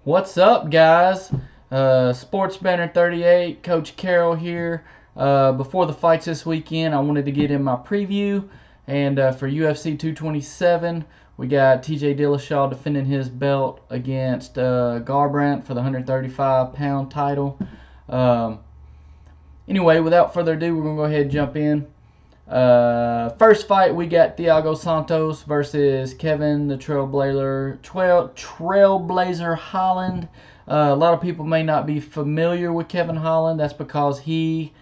What's up, guys? SportsBanter38, Coach Carroll here. Before the fights this weekend, I wanted to get in my preview. And for UFC 227, we got TJ Dillashaw defending his belt against Garbrandt for the 135-pound title. Anyway, without further ado, we're going to go ahead and jump in. First fight, we got Thiago Santos versus Kevin the Trailblazer Holland. A lot of people may not be familiar with Kevin Holland. That's because he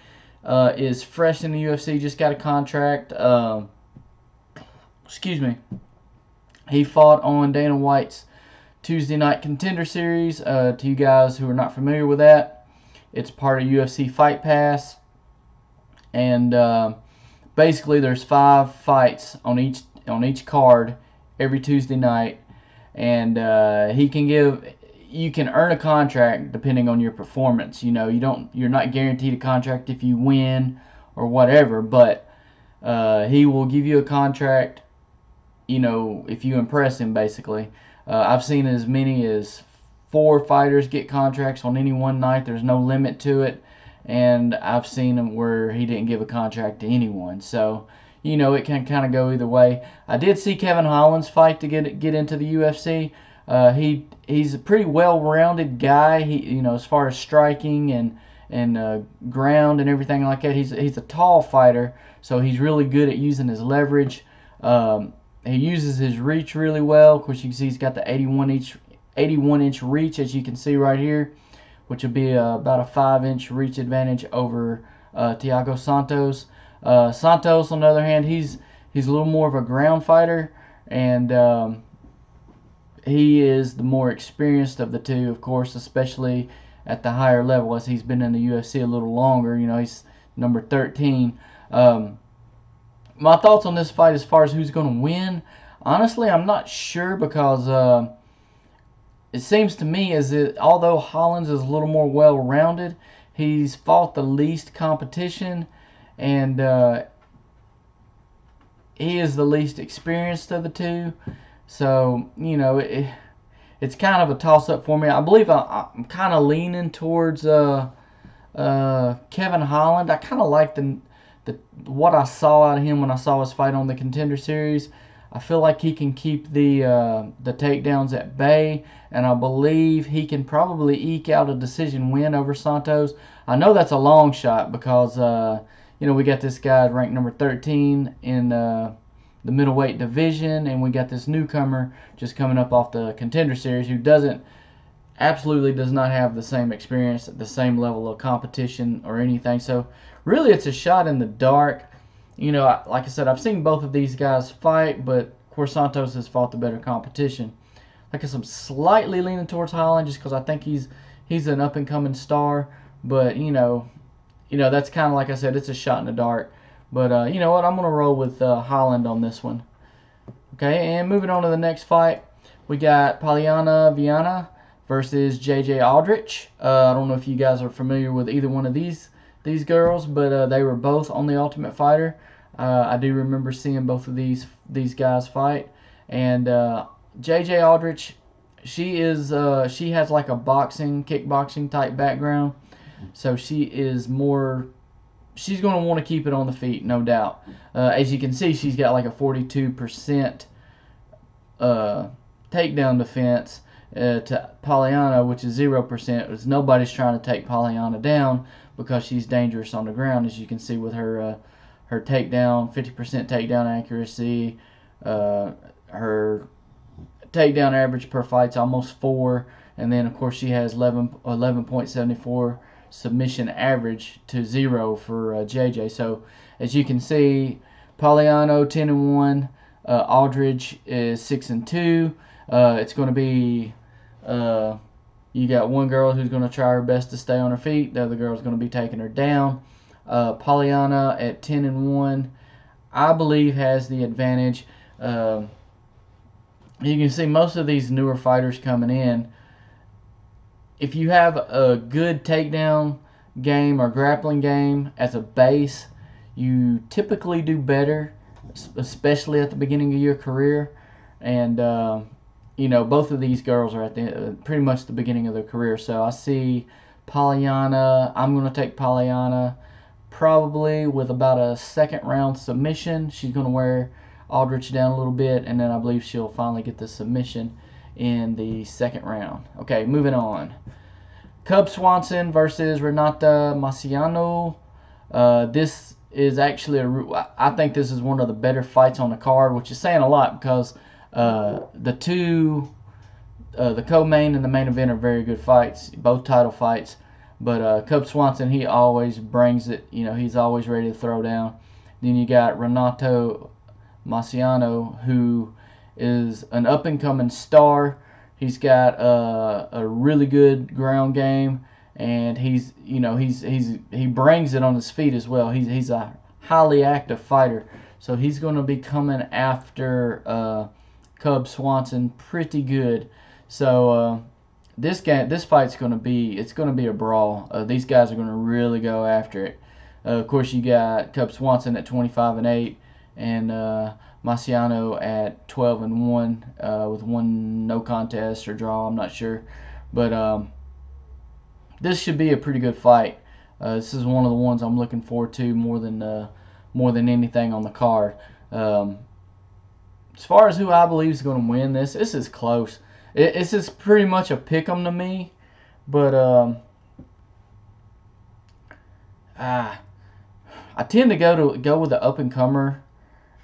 is fresh in the UFC, just got a contract. He fought on Dana White's Tuesday Night Contender Series. To you guys who are not familiar with that, it's part of UFC Fight Pass. And basically, there's 5 fights on each card every Tuesday night, and you can earn a contract depending on your performance. You know, you're not guaranteed a contract if you win or whatever, but he will give you a contract, you know, if you impress him. Basically, I've seen as many as 4 fighters get contracts on any one night. There's no limit to it. And I've seen him where he didn't give a contract to anyone. So, you know, it can kind of go either way. I did see Kevin Holland's fight to get into the UFC. He's a pretty well-rounded guy. You know, as far as striking and ground and everything like that. He's a tall fighter, so he's really good at using his leverage. He uses his reach really well. Of course, you can see he's got the 81-inch reach, as you can see right here, which would be about a 5-inch reach advantage over Thiago Santos. Santos, on the other hand, he's a little more of a ground fighter, and he is the more experienced of the two, of course, especially at the higher level, as he's been in the UFC a little longer. You know, he's number 13. My thoughts on this fight as far as who's going to win, honestly, I'm not sure, because it seems to me as that although Hollins is a little more well-rounded, he's fought the least competition, and he is the least experienced of the two. So, you know, it's kind of a toss-up for me. I believe I'm kind of leaning towards Kevin Holland. I kind of like what I saw out of him when I saw his fight on the Contender Series. I feel like he can keep the takedowns at bay, and I believe he can probably eke out a decision win over Santos. I know that's a long shot because you know, we got this guy ranked number 13 in the middleweight division, and we got this newcomer just coming up off the Contender Series who absolutely does not have the same experience, the same level of competition or anything. So really, it's a shot in the dark. You know, like I said, I've seen both of these guys fight, but of course Santos has fought the better competition. Like I said, I'm slightly leaning towards Holland just because I think he's an up-and-coming star. But you know that's kind of, like I said, it's a shot in the dark. But you know what? I'm gonna roll with Holland on this one. Okay, and moving on to the next fight, we got Polyana Viana versus JJ Aldrich. I don't know if you guys are familiar with either one of these girls, but they were both on The Ultimate Fighter. I do remember seeing both of these guys fight. And JJ Aldrich, she has like a kickboxing type background, so she's going to want to keep it on the feet, no doubt. As you can see, she's got like a 42% takedown defense to Polyana, which is 0%. Nobody's trying to take Polyana down because she's dangerous on the ground, as you can see with her takedown, 50% takedown accuracy. Her takedown average per fight's almost 4, and then of course she has 11.74 submission average to 0 for JJ. So as you can see, Polyana 10-1, Aldridge is 6-2. It's going to be you got one girl who's going to try her best to stay on her feet. The other girl's going to be taking her down. Polyana at 10-1, I believe, has the advantage. You can see most of these newer fighters coming in, if you have a good takedown game or grappling game as a base, you typically do better, especially at the beginning of your career. And both of these girls are at the pretty much the beginning of their career. So I see Polyana. I'm going to take Polyana probably with about a second round submission. She's going to wear Aldrich down a little bit, and then I believe she'll finally get the submission in the second round. Okay, moving on. Cub Swanson versus Renata Marciano. This is actually I think this is one of the better fights on the card, which is saying a lot because the co-main and the main event are very good fights, both title fights. But Cub Swanson, he always brings it. He's always ready to throw down. Then you got Renato Marciano, who is an up-and-coming star. He's got a really good ground game, and he brings it on his feet as well. He's a highly active fighter, so he's going to be coming after Cub Swanson pretty good. So this fight's going to be a brawl. These guys are going to really go after it. Of course, you got Cub Swanson at 25-8, and Marciano at 12-1 with one no contest or draw. I'm not sure, but this should be a pretty good fight. This is one of the ones I'm looking forward to more than anything on the card. As far as who I believe is going to win this is close. It's just pretty much a pick 'em to me, but I tend to go with the up and comer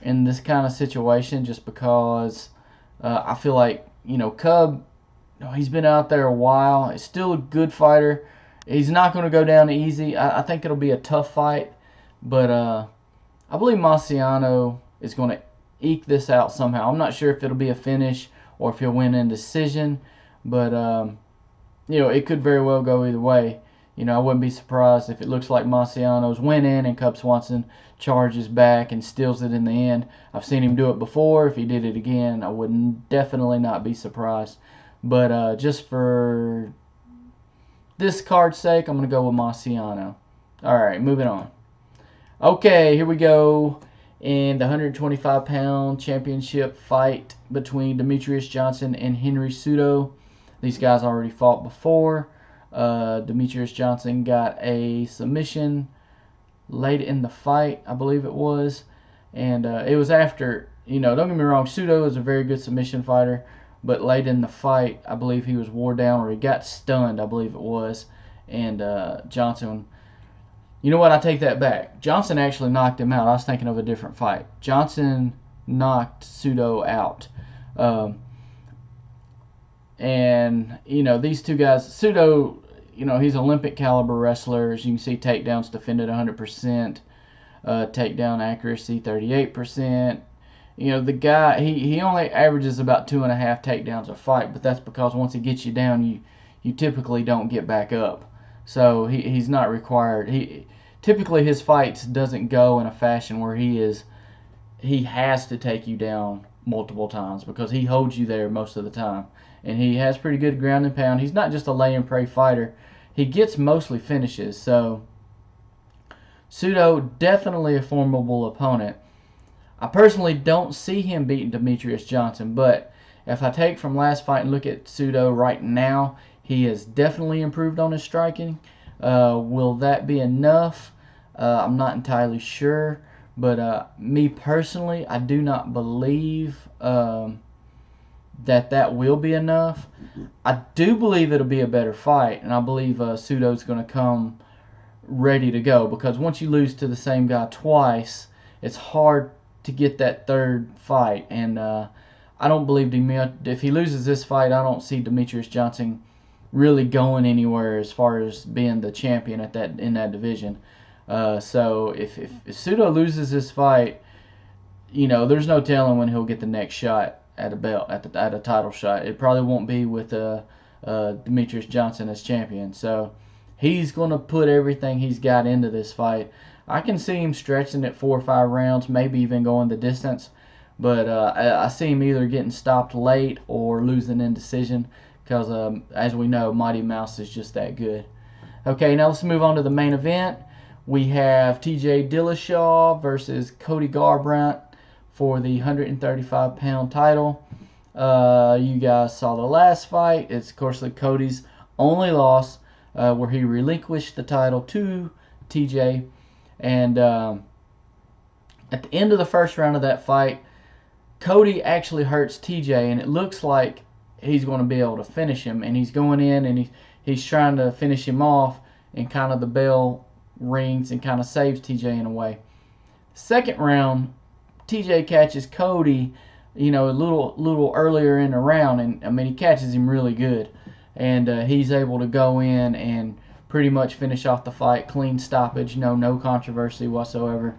in this kind of situation, just because I feel like Cub, he's been out there a while. He's still a good fighter. He's not going to go down easy. I think it'll be a tough fight, but I believe Marciano is going to eke this out somehow. I'm not sure if it'll be a finish or if he'll win in decision, but it could very well go either way. I wouldn't be surprised if it looks like Marciano's winning and Cub Swanson charges back and steals it in the end. I've seen him do it before. If he did it again, I would definitely not be surprised. But just for this card's sake, I'm going to go with Marciano. Alright, moving on. Okay, here we go. In the 125-pound championship fight between Demetrius Johnson and Henry Cejudo. These guys already fought before. Demetrius Johnson got a submission late in the fight, I believe it was. And it was after, don't get me wrong, Cejudo is a very good submission fighter. But late in the fight, I believe he was wore down, or he got stunned, I believe it was. And Johnson, you know what, I take that back. Johnson actually knocked him out. I was thinking of a different fight. Johnson knocked Cejudo out. And, these two guys, Cejudo, he's an Olympic caliber wrestler. As you can see, takedowns defended 100%. Takedown accuracy 38%. The guy, he only averages about 2.5 takedowns a fight, but that's because once he gets you down, you typically don't get back up. So he's not required. Typically his fights doesn't go in a fashion where he has to take you down multiple times, because he holds you there most of the time. And he has pretty good ground and pound. He's not just a lay and pray fighter. He gets mostly finishes. So Cejudo, definitely a formidable opponent. I personally don't see him beating Demetrius Johnson, but if I take from last fight and look at Cejudo right now, he has definitely improved on his striking. Will that be enough? I'm not entirely sure, but me personally, I do not believe that will be enough. I do believe it'll be a better fight, and I believe Cejudo's going to come ready to go, because once you lose to the same guy twice, it's hard to get that third fight. And I don't believe if he loses this fight, I don't see Demetrius Johnson really going anywhere as far as being the champion in that division. So if Cejudo loses this fight, there's no telling when he'll get the next shot at a belt, at a title shot. It probably won't be with Demetrius Johnson as champion. So he's going to put everything he's got into this fight. I can see him stretching it 4 or 5 rounds, maybe even going the distance. But I see him either getting stopped late or losing in decision, because as we know, Mighty Mouse is just that good. Okay, now let's move on to the main event. We have TJ Dillashaw versus Cody Garbrandt for the 135-pound title. You guys saw the last fight. It's, of course, Cody's only loss, where he relinquished the title to TJ. And at the end of the first round of that fight, Cody actually hurts TJ, and it looks like he's going to be able to finish him. And he's going in, and he's trying to finish him off, and kind of the bell rings and kind of saves TJ in a way. Second round, TJ catches Cody, a little earlier in the round, and I mean, he catches him really good, and he's able to go in and pretty much finish off the fight, clean stoppage, no controversy whatsoever.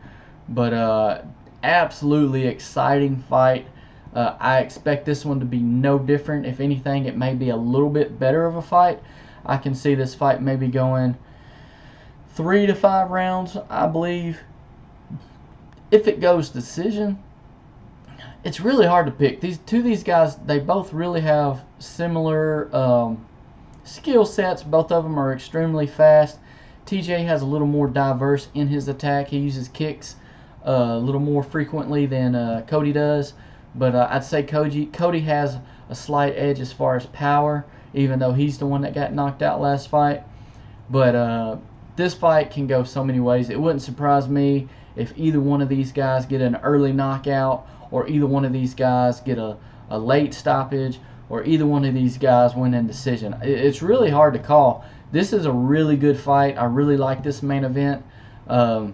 But absolutely exciting fight. I expect this one to be no different. If anything, it may be a little bit better of a fight. I can see this fight maybe going 3 to 5 rounds, I believe. If it goes decision, it's really hard to pick. These guys, they both really have similar skill sets. Both of them are extremely fast. TJ has a little more diverse in his attack. He uses kicks a little more frequently than Cody does. But I'd say Cody has a slight edge as far as power, even though he's the one that got knocked out last fight. But this fight can go so many ways. It wouldn't surprise me if either one of these guys get an early knockout, or either one of these guys get a late stoppage, or either one of these guys win in decision. It's really hard to call. This is a really good fight. I really like this main event. Who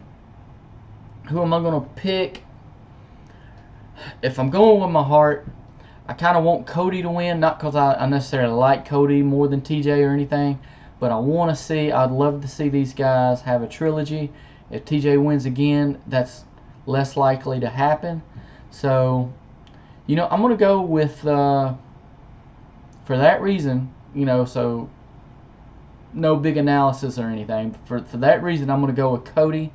am I going to pick? If I'm going with my heart, I kind of want Cody to win, not because I necessarily like Cody more than TJ or anything, but I'd love to see these guys have a trilogy. If TJ wins again, that's less likely to happen. So, I'm going to go with, for that reason, so no big analysis or anything. For that reason, I'm going to go with Cody.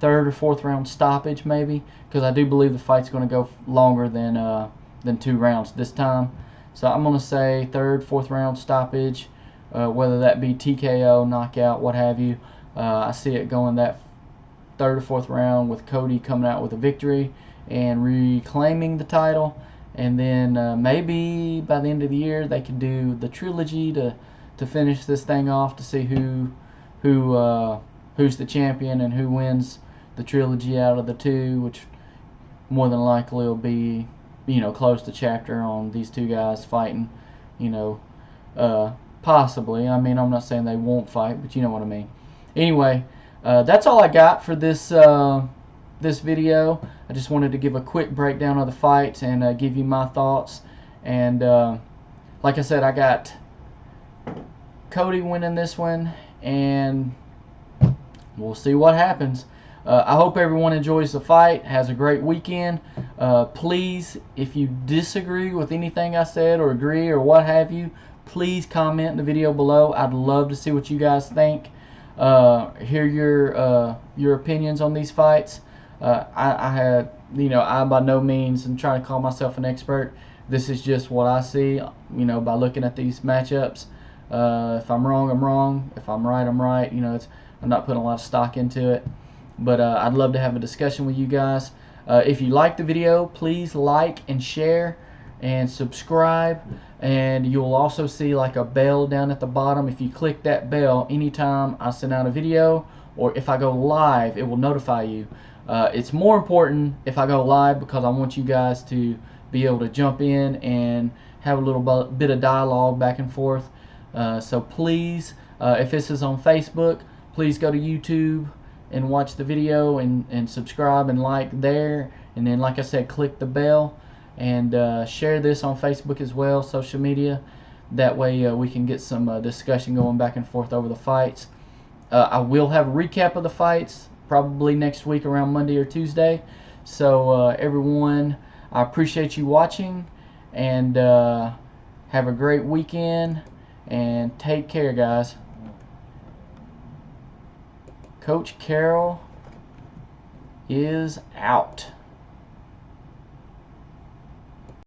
3rd or 4th round stoppage maybe, because I do believe the fight's going to go longer than 2 rounds this time. So I'm going to say 3rd, 4th round stoppage, whether that be TKO, knockout, what have you. I see it going that 3rd or 4th round with Cody coming out with a victory and reclaiming the title. And then maybe by the end of the year they could do the trilogy to finish this thing off, to see who's the champion and who wins the trilogy out of the 2, which more than likely will be, close to chapter on these 2 guys fighting, possibly. I mean, I'm not saying they won't fight, but you know what I mean. Anyway, that's all I got for this video. I just wanted to give a quick breakdown of the fights and give you my thoughts. And like I said, I got Cody winning this one, and we'll see what happens. I hope everyone enjoys the fight, has a great weekend. Please, if you disagree with anything I said or agree or what have you, please comment in the video below. I'd love to see what you guys think. Hear your opinions on these fights. I by no means am trying to call myself an expert. This is just what I see, by looking at these matchups. If I'm wrong, I'm wrong. If I'm right, I'm right. I'm not putting a lot of stock into it. But I'd love to have a discussion with you guys. If you like the video, please like and share and subscribe. And you'll also see like a bell down at the bottom. If you click that bell, anytime I send out a video or if I go live, it will notify you. It's more important if I go live, because I want you guys to be able to jump in and have a little bit of dialogue back and forth. So please, if this is on Facebook, please go to YouTube and watch the video and subscribe and like there. And then, like I said, click the bell and share this on Facebook as well, social media. That way we can get some discussion going back and forth over the fights. I will have a recap of the fights probably next week around Monday or Tuesday. So everyone, I appreciate you watching, and have a great weekend, and take care, guys. Coach Carroll is out.